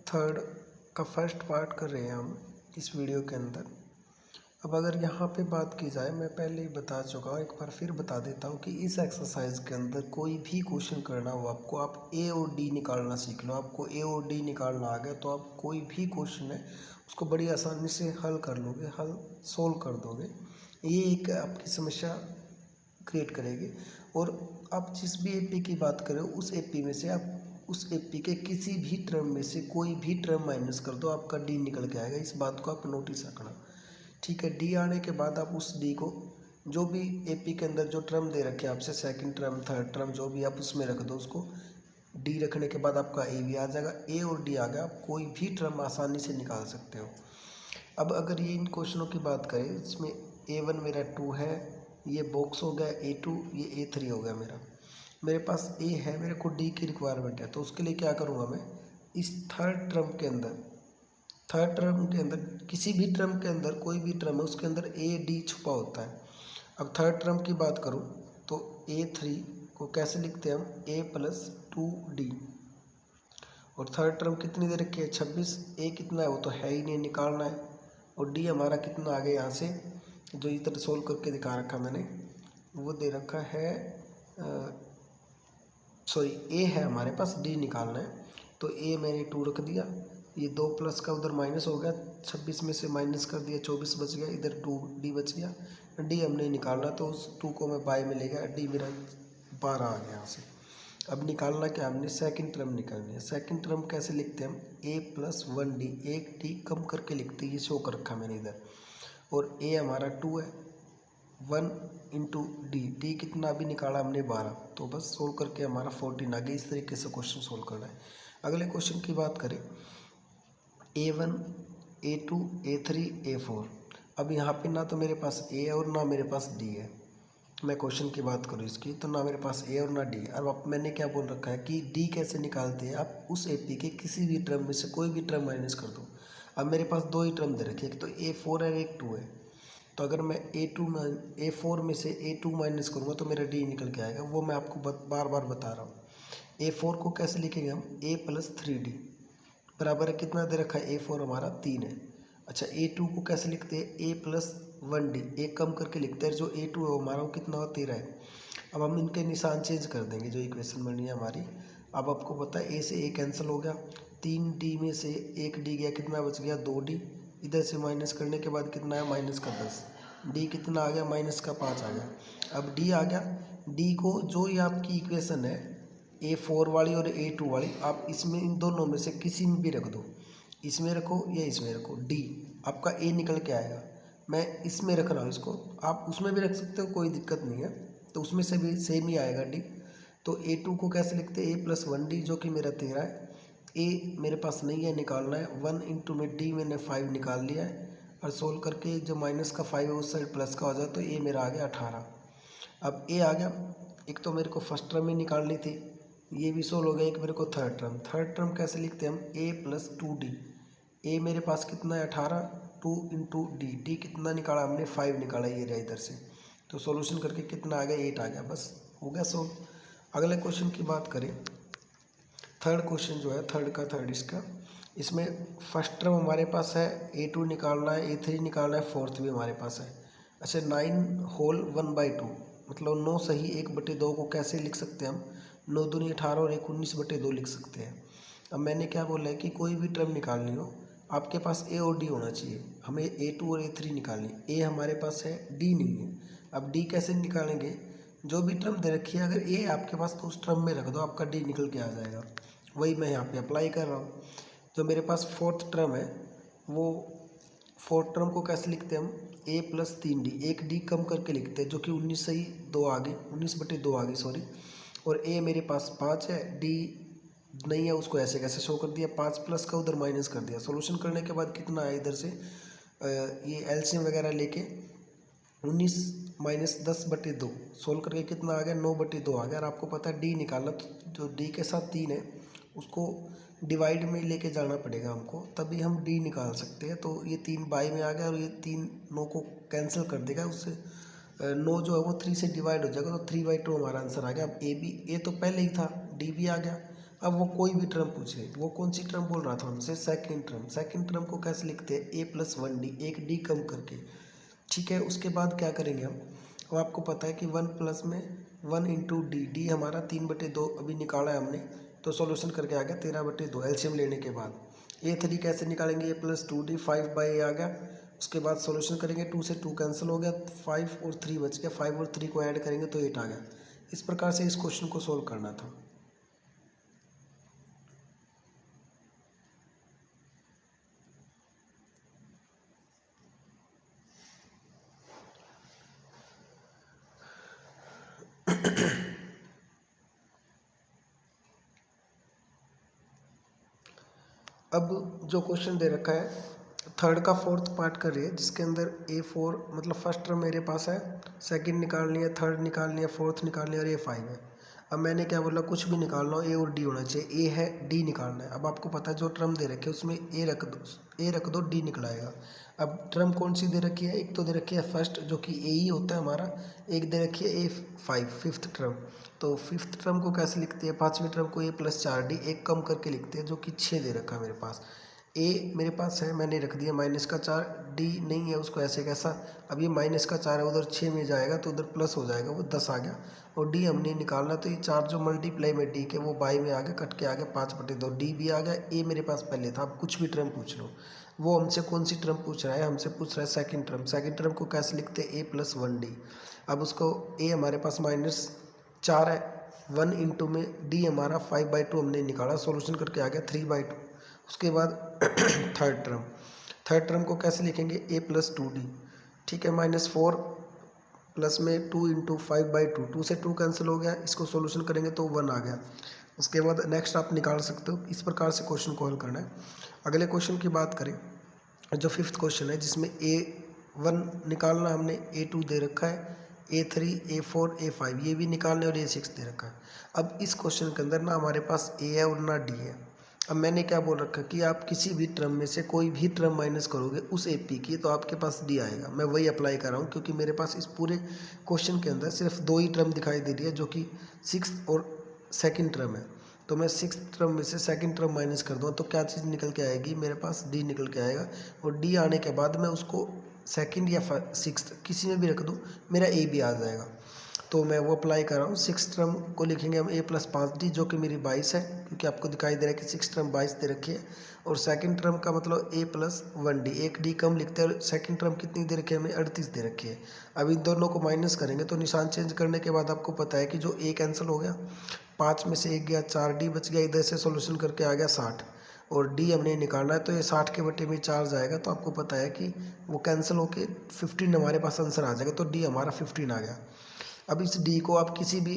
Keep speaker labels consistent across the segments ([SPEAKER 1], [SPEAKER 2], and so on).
[SPEAKER 1] Third का first part कर रहे हैं हम इस वीडियो के अंदर। अब अगर यहाँ पे बात की जाए, मैं पहले ही बता चुका हूँ, एक बार फिर बता देता हूँ कि इस एक्सरसाइज के अंदर कोई भी क्वेश्चन करना हो आपको, आप ए और डी निकालना सीख लो। आपको ए और डी निकालना आ गया तो आप कोई भी क्वेश्चन है उसको बड़ी आसानी से हल कर लोगे, हल सोल्व कर दोगे। ये एक आपकी समस्या क्रिएट करेगी। और आप जिस भी एपी की बात करें उस एपी में से आप उस एपी के किसी भी टर्म में से कोई भी टर्म माइनस कर दो, आपका डी निकल के आएगा। इस बात को आप नोटिस रखना, ठीक है। डी आने के बाद आप उस डी को जो भी एपी के अंदर जो टर्म दे रखे हैं आपसे, सेकंड टर्म थर्ड टर्म जो भी, आप उसमें रख दो उसको। डी रखने के बाद आपका ए भी आ जाएगा, ए और डी आ गया, आप कोई भी टर्म आसानी से निकाल सकते हो। अब अगर ये इन क्वेश्चनों की बात करें, इसमें A1 मेरा 2 है, ये बॉक्स हो गया A2, ये A3 हो गया मेरे पास ए है, मेरे को डी की रिक्वायरमेंट है। तो उसके लिए क्या करूँगा, मैं इस थर्ड टर्म के अंदर किसी भी टर्म के अंदर कोई भी टर्म है उसके अंदर ए डी छुपा होता है। अब थर्ड टर्म की बात करूँ तो A3 को कैसे लिखते हैं हम, A+2D। और थर्ड टर्म कितनी दे रखी है, 26। ए कितना है वो तो है ही नहीं, निकालना है। और डी हमारा कितना आ गया यहाँ से, जो इधर सोल्व करके दिखा रखा मैंने, वो दे रखा है सॉरी ए है हमारे पास, डी निकालना है। तो ए मैंने 2 रख दिया, ये 2 प्लस का उधर माइनस हो गया, 26 में से माइनस कर दिया, 24 बच गया, इधर 2D बच गया। डी हमने निकालना तो उस 2 को मैं बाय में ले गया, डी मेरा 12 आ गया यहाँ से। अब निकालना क्या, हमने सेकंड टर्म निकालनी है। सेकंड टर्म कैसे लिखते हैं हम, A+1D, एक डी कम करके लिखते हैं, ये शो कर रखा मैंने इधर। और ए हमारा 2 है, 1 इंटू डी, डी कितना अभी निकाला हमने 12, तो बस सोल्व करके हमारा 14 आ गया। इस तरीके से क्वेश्चन सोल्व करना है। अगले क्वेश्चन की बात करें, A1, A2, A3, A4। अब यहाँ पे ना तो मेरे पास ए है और ना मेरे पास डी है। मैं क्वेश्चन की बात करूँ इसकी, तो ना मेरे पास ए और ना डी। अब मैंने क्या बोल रखा है कि डी कैसे निकालते हैं, आप उस एपी के किसी भी टर्म में से कोई भी टर्म माइनस कर दो। अब मेरे पास 2 ही टर्म दे रखे, एक तो A4 है, एक 2 है। तो अगर मैं A4 में से A2 माइनस करूँगा तो मेरा डी निकल के आएगा। वो मैं आपको बार बार बता रहा हूँ। A4 को कैसे लिखेंगे हम, A+3D बराबर है, कितना दे रखा है, A4 हमारा 3 है। अच्छा, A2 को कैसे लिखते हैं, A+1D, एक कम करके लिखते हैं, जो A2 है हमारा वो कितना हो, 13 है। अब हम इनके निशान चेंज कर देंगे, जो इक्वेशन बनी है हमारी। अब आपको पता है A से A कैंसिल हो गया, 3D में से 1D गया, कितना बच गया, 2D। इधर से माइनस करने के बाद कितना है, माइनस का 10। डी कितना आ गया, माइनस का 5 आ गया। अब डी आ गया, डी को जो ये आपकी इक्वेशन है A4 वाली और A2 वाली, आप इसमें इन दोनों में से किसी में भी रख दो, इसमें रखो या इसमें रखो, डी आपका ए निकल के आएगा। मैं इसमें रख रहा हूँ इसको, आप उसमें भी रख सकते हो, कोई दिक्कत नहीं है। तो उसमें से भी सेम ही आएगा डी। तो A2 को कैसे लिखते हैं, A+1D, जो कि मेरा 13 है। ए मेरे पास नहीं है, निकालना है। 1 इंटू में डी मैंने 5 निकाल लिया है। और सोल्व करके जो माइनस का 5 है उस साइड प्लस का हो जाए, तो ए मेरा आ गया 18। अब ए आ गया, एक तो मेरे को फर्स्ट टर्म ही निकालनी थी, ये भी सोल्व हो गया। एक मेरे को थर्ड टर्म कैसे लिखते हैं हम, A+2D। ए मेरे पास कितना है, 18, 2 इंटू डी, डी कितना निकाला हमने, 5 निकाला, ये रहा इधर से। तो सॉल्यूशन करके कितना आ गया, 8 आ गया, बस हो गया सोल्व। अगले क्वेश्चन की बात करें, थर्ड क्वेश्चन जो है, थर्ड इसका, इसमें फर्स्ट टर्म हमारे पास है, A2 निकालना है, A3 निकालना है, फोर्थ भी हमारे पास है। अच्छा, 9 होल 1/2, मतलब 9 सही 1/2 को कैसे लिख सकते हैं हम, 9 दूनी 18 और 1 19/2 लिख सकते हैं। अब मैंने क्या बोला है कि कोई भी टर्म निकालनी हो आपके पास ए और डी होना चाहिए। हमें A2 और A3 निकालनी, ए हमारे पास है, डी नहीं है। अब डी कैसे निकालेंगे, जो भी टर्म दे रखी है अगर ए आपके पास तो उस टर्म में रख दो, आपका डी निकल के आ जाएगा। वही मैं यहाँ पे अप्लाई कर रहा हूँ। जो मेरे पास फोर्थ टर्म है, वो फोर्थ टर्म को कैसे लिखते हैं हम, A+3D, एक डी कम करके लिखते हैं, जो कि 19 सही 2 आ गई, 19/2 आ गई सॉरी। और ए मेरे पास 5 है, डी नहीं है, उसको ऐसे कैसे शो कर दिया, 5 प्लस का उधर माइनस कर दिया। सॉल्यूशन करने के बाद कितना आया इधर से, ये एलसीएम वगैरह लेके 19 माइनस 10/2 सोल्व करके कितना आ गया, 9/2 आ गया। और आपको पता है डी निकालना, तो जो डी के साथ 3 है उसको डिवाइड में लेके जाना पड़ेगा हमको, तभी हम डी निकाल सकते हैं। तो ये 3 बाई में आ गया और ये 3 9 को कैंसिल कर देगा, उससे 9 जो है वो 3 से डिवाइड हो जाएगा, तो 3/2 हमारा आंसर आ गया। अब ए तो पहले ही था, डी भी आ गया। अब वो कोई भी टर्म पूछे, वो कौन सी टर्म बोल रहा था हमसे, सेकंड टर्म। सेकंड टर्म को कैसे लिखते हैं, a प्लस 1d, एक d कम करके, ठीक है। उसके बाद क्या करेंगे हम, अब आपको पता है कि 1 प्लस में 1 इंटू डी, डी हमारा 3/2 अभी निकाला है हमने, तो सॉल्यूशन करके आ गया 13/2 एलसीएम लेने के बाद। a3 कैसे निकालेंगे, a प्लस 2d, 5/a आ गया। उसके बाद सॉल्यूशन करेंगे, 2 से 2 कैंसिल हो गया, 5 और 3 बच गया, 5 और 3 को ऐड करेंगे तो 8 आ गया। इस प्रकार से इस क्वेश्चन को सोल्व करना था। अब जो क्वेश्चन दे रखा है थर्ड का फोर्थ पार्ट कर रही है, जिसके अंदर A4 मतलब फर्स्ट टर्म मेरे पास है, सेकंड निकालनी है, थर्ड निकालनी है, फोर्थ निकालनी है और A5 है। अब मैंने क्या बोला, कुछ भी निकालना हो, ए और डी होना चाहिए। ए है, डी निकालना है। अब आपको पता है जो टर्म दे रखे है उसमें ए रख दो, डी निकलाएगा। अब टर्म कौन सी दे रखी है, एक तो दे रखी है फर्स्ट जो कि ए ही होता है हमारा, एक दे रखी है A5 फिफ्थ टर्म। तो फिफ्थ टर्म को कैसे लिखते हैं, पाँचवीं टर्म को A+4D, एक कम करके लिखते हैं जो कि 6 दे रखा है मेरे पास। ए मेरे पास है, मैंने रख दिया -4, डी नहीं है उसको ऐसे कैसा, अब ये -4 है, उधर 6 में जाएगा तो उधर प्लस हो जाएगा, वो 10 आ गया। और डी हमने निकालना, तो ये 4 जो मल्टीप्लाई में डी के वो बाई में आ गया, कट के आ गया 5/2, डी भी आ गया। ए मेरे पास पहले था, अब कुछ भी टर्म पूछ लो। वो हमसे कौन सी टर्म पूछ रहा है, हमसे पूछ रहा है सेकंड टर्म। सेकंड टर्म को कैसे लिखते हैं, A+1D। अब उसको ए हमारे पास -4 है, 1 इंटू में डी हमारा 5/2 हमने निकाला, सोल्यूशन करके आ गया 3/2। उसके बाद थर्ड टर्म को कैसे लिखेंगे, A+2D, ठीक है। -4 प्लस में 2 इंटू 5/2, 2 से 2 कैंसिल हो गया, इसको सॉल्यूशन करेंगे तो 1 आ गया। उसके बाद नेक्स्ट आप निकाल सकते हो। इस प्रकार से क्वेश्चन को हल करना है। अगले क्वेश्चन की बात करें, जो फिफ्थ क्वेश्चन है जिसमें A1 निकालना, हमने A2 दे रखा है, A3, A4, A5 ये भी निकालने और A6 दे रखा है। अब इस क्वेश्चन के अंदर ना हमारे पास A है और ना D है। अब मैंने क्या बोल रखा है कि आप किसी भी टर्म में से कोई भी टर्म माइनस करोगे उस AP की, तो आपके पास D आएगा। मैं वही अप्लाई कर रहा हूँ क्योंकि मेरे पास इस पूरे क्वेश्चन के अंदर सिर्फ 2 ही टर्म दिखाई दे रही है, जो कि 6 और सेकंड टर्म है। तो मैं 6th टर्म में से सेकंड टर्म माइनस कर दूँ तो क्या चीज़ निकल के आएगी, मेरे पास D निकल के आएगा। और D आने के बाद मैं उसको सेकंड या 6th किसी में भी रख दूँ, मेरा A भी आ जाएगा। तो मैं वो अप्लाई कर रहा हूँ। 6th टर्म को लिखेंगे हम A+5D, जो कि मेरी 22 है, क्योंकि आपको दिखाई दे रहा है कि 6th टर्म 22 दे रखी है। और सेकंड टर्म का मतलब A+1D, एक D कम लिखते हैं। और सेकंड टर्म कितनी दे रखी है हमें, 38 दे रखी है। अब इन दोनों को माइनस करेंगे तो निशान चेंज करने के बाद आपको पता है कि जो A कैंसिल हो गया, 5 में से 1 गया, 4D बच गया, इधर से सोल्यूशन करके आ गया 60। और D हमने निकालना है, तो ये 60 के बटे में 4 जाएगा, तो आपको पता है कि वो कैंसिल होके 15 हमारे पास आंसर आ जाएगा। तो D हमारा 15 आ गया। अब इस D को आप किसी भी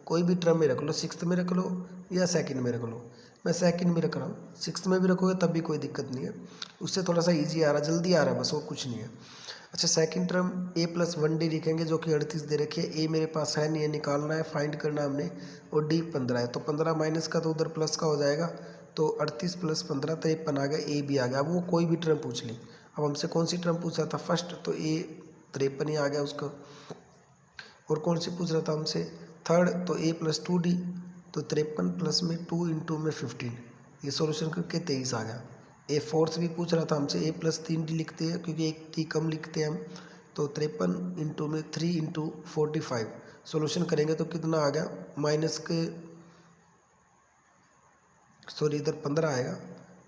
[SPEAKER 1] कोई भी टर्म में रख लो, 6th में रख लो या सेकंड में रख लो। मैं सेकंड में रख रहा हूँ, 6th में भी रखोगे तब भी कोई दिक्कत नहीं है, उससे थोड़ा सा इजी आ रहा है, जल्दी आ रहा है, बस वो कुछ नहीं है। अच्छा, सेकंड टर्म A+1D लिखेंगे, जो कि 38 दे रखी है। A मेरे पास है नहीं है, निकालना है, फाइंड करना है हमने। और D 15 है, तो 15 माइनस का तो उधर प्लस का हो जाएगा, तो 38 + 15 53 आ गया। A भी आ गया। अब वो कोई भी टर्म पूछ ली। अब हमसे कौन सी टर्म पूछ रहा था, फर्स्ट, तो A 53 ही आ गया उसका। और कौन सी पूछ रहा था हमसे, थर्ड, तो A+2D, तो 53 प्लस में 2 इंटू में 15, ये सॉल्यूशन करके 23 आ गया। फोर्थ भी पूछ रहा था हमसे, A+3D लिखते हैं क्योंकि एक D कम लिखते हैं हम, तो 53 इंटू में 3 इंटू 45, सोल्यूशन करेंगे तो कितना आ गया, माइनस के सॉरी इधर 15 आएगा,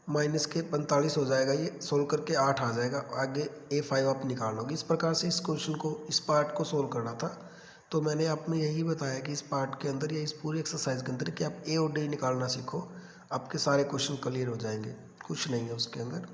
[SPEAKER 1] माइनस के 45 हो जाएगा, ये सोल्व करके 8 आ जाएगा। आगे A5 आप निकाल लोगे। इस प्रकार से इस क्वेश्चन को, इस पार्ट को सोल्व करना था। तो मैंने आप में यही बताया कि इस पार्ट के अंदर या इस पूरी एक्सरसाइज के अंदर कि आप A और D निकालना सीखो, आपके सारे क्वेश्चन क्लियर हो जाएंगे, कुछ नहीं है उसके अंदर।